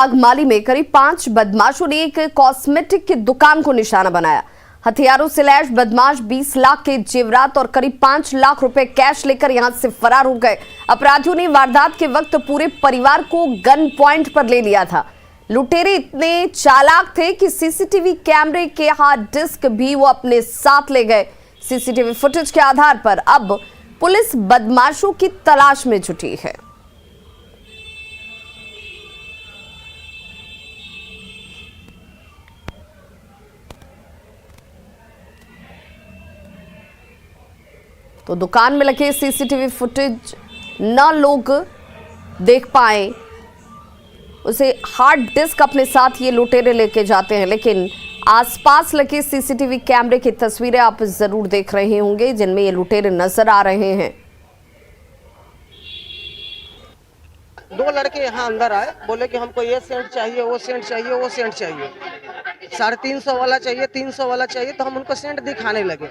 बागमाली में करीब 5 बदमाशों ने एक कॉस्मेटिक की दुकान को निशाना बनाया। हथियारों से लैस बदमाश 20 लाख के जेवरात और करीब 5 लाख रुपए कैश लेकर यहां से फरार हो गए। अपराधियों ने वारदात के वक्त पूरे परिवार को गन पॉइंट पर ले लिया था। लुटेरे इतने चालाक थे कि सीसीटीवी कैमरे के हार्ड डिस्क भी वो अपने साथ ले गए। सीसीटीवी फुटेज के आधार पर अब पुलिस बदमाशों की तलाश में जुटी है। तो दुकान में लगे सीसीटीवी फुटेज न लोग देख पाए, उसे हार्ड डिस्क अपने साथ ये लुटेरे लेके जाते हैं, लेकिन आसपास लगे सीसीटीवी कैमरे की तस्वीरें आप जरूर देख रहे होंगे जिनमें ये लुटेरे नजर आ रहे हैं। 2 लड़के यहाँ अंदर आए, बोले कि हमको ये सेंट चाहिए, वो सेंट चाहिए, वो सेंट चाहिए, 350 वाला चाहिए, 300 वाला चाहिए। तो हम उनको सेंट दिखाने लगे।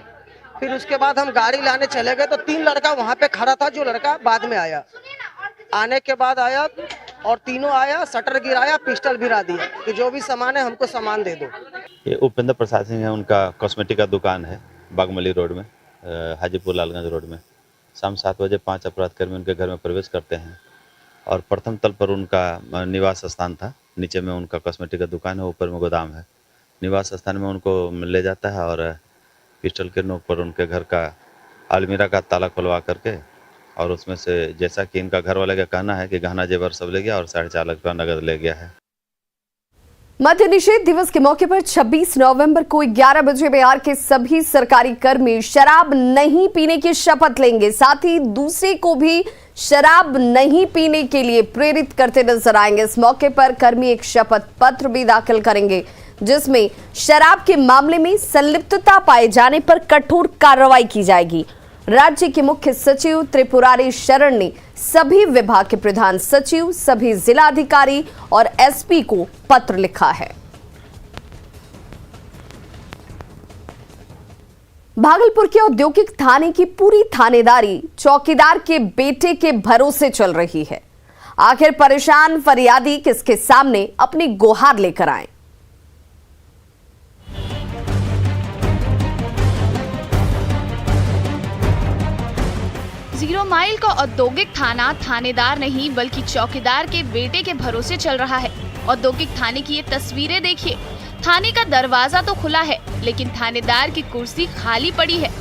फिर उसके बाद हम गाड़ी लाने चले गए तो 3 लड़का वहाँ पे खड़ा था, जो लड़का बाद में आया। आने के बाद आया और तीनों आया, शटर गिराया, पिस्टल गिरा दिया कि जो भी सामान है हमको सामान दे दो। ये उपेंद्र प्रसाद सिंह है, उनका कॉस्मेटिक का दुकान है बागमली रोड में, हाजीपुर लालगंज रोड में। शाम 7 बजे 5 अपराधकर्मी उनके घर में प्रवेश करते हैं और प्रथम तल पर उनका निवास स्थान था। नीचे में उनका कॉस्मेटिक का दुकान है, ऊपर में गोदाम है। निवास स्थान में उनको ले जाता है और पिस्टल के नोक पर उनके घर का अलमीरा का ताला खुलवा करके और उसमें से, जैसा कि इनका घर वाले का कहना है कि गहना जेवर सब ले गया और 4.5 लाख रुपया नगद ले गया है। मद्य निषेध दिवस के मौके पर 26 नवंबर को 11 बजे बिहार के सभी सरकारी कर्मी शराब नहीं पीने की शपथ लेंगे। साथ ही दूसरे को भी शराब नहीं पीने के लिए प्रेरित करते नजर आएंगे। इस मौके पर कर्मी एक शपथ पत्र भी दाखिल करेंगे जिसमें शराब के मामले में संलिप्तता पाए जाने पर कठोर कार्रवाई की जाएगी। राज्य के मुख्य सचिव त्रिपुरारी शरण ने सभी विभाग के प्रधान सचिव, सभी जिलाधिकारी और एसपी को पत्र लिखा है। भागलपुर के औद्योगिक थाने की पूरी थानेदारी चौकीदार के बेटे के भरोसे चल रही है। आखिर परेशान फरियादी किसके सामने अपनी गुहार लेकर आए। 0 माइल का औद्योगिक थाना थानेदार नहीं बल्कि चौकीदार के बेटे के भरोसे चल रहा है। औद्योगिक थाने की ये तस्वीरें देखिए। थाने का दरवाजा तो खुला है लेकिन थानेदार की कुर्सी खाली पड़ी है।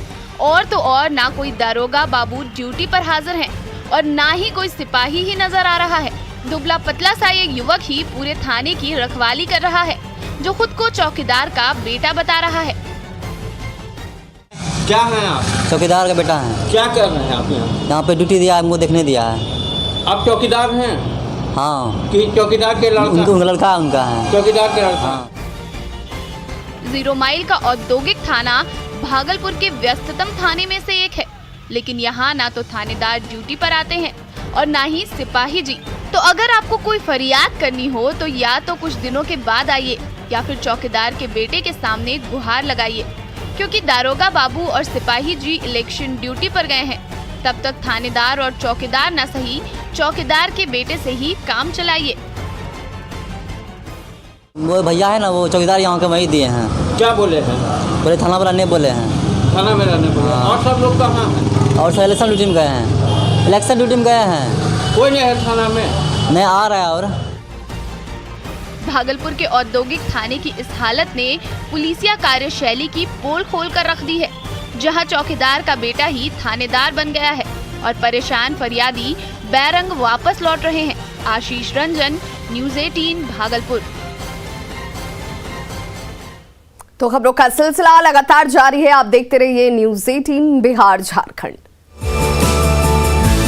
और तो और ना कोई दारोगा बाबू ड्यूटी पर हाजिर हैं और ना ही कोई सिपाही ही नजर आ रहा है। दुबला पतला सा एक युवक ही पूरे थाने की रखवाली कर रहा है, जो खुद को चौकीदार का बेटा बता रहा है। क्या है आप? चौकीदार का बेटा है। क्या कर रहे हैं आप यहाँ पे ड्यूटी दिया है, हमको देखने दिया है। आप चौकीदार हैं? हाँ। कि चौकीदार के लड़का? उनका लड़का उनका है। चौकीदार के लड़का। हाँ। 0 माइल का औद्योगिक थाना भागलपुर के व्यस्ततम थाने में से एक है, लेकिन यहाँ ना तो थानेदार ड्यूटी पर आते हैं और ना ही सिपाही जी। तो अगर आपको कोई फरियाद करनी हो तो या तो कुछ दिनों के बाद आइए या फिर चौकीदार के बेटे के सामने गुहार लगाइए, क्योंकि दारोगा बाबू और सिपाही जी इलेक्शन ड्यूटी पर गए हैं। तब तक थानेदार और चौकीदार न सही, चौकीदार के बेटे से ही काम चलाइए। वो भैया है ना, वो चौकीदार यहाँ के वही दिए हैं। क्या बोले हैं? बोले थाना वाला नहीं बोले हैं। थाना में रहने बोले। और सब लोग कहाँ हैं? और सब इलेक्शन ड्यूटी में गए हैं। इलेक्शन ड्यूटी में गए हैं। कोई नहीं है थाना में? नहीं आ रहा है। और भागलपुर के औद्योगिक थाने की इस हालत ने पुलिसिया कार्यशैली की पोल खोल कर रख दी है, जहां चौकीदार का बेटा ही थानेदार बन गया है और परेशान फरियादी बैरंग वापस लौट रहे हैं। आशीष रंजन, न्यूज़ 18 भागलपुर। तो खबरों का सिलसिला लगातार जारी है। आप देखते रहिए न्यूज़ 18 बिहार झारखंड।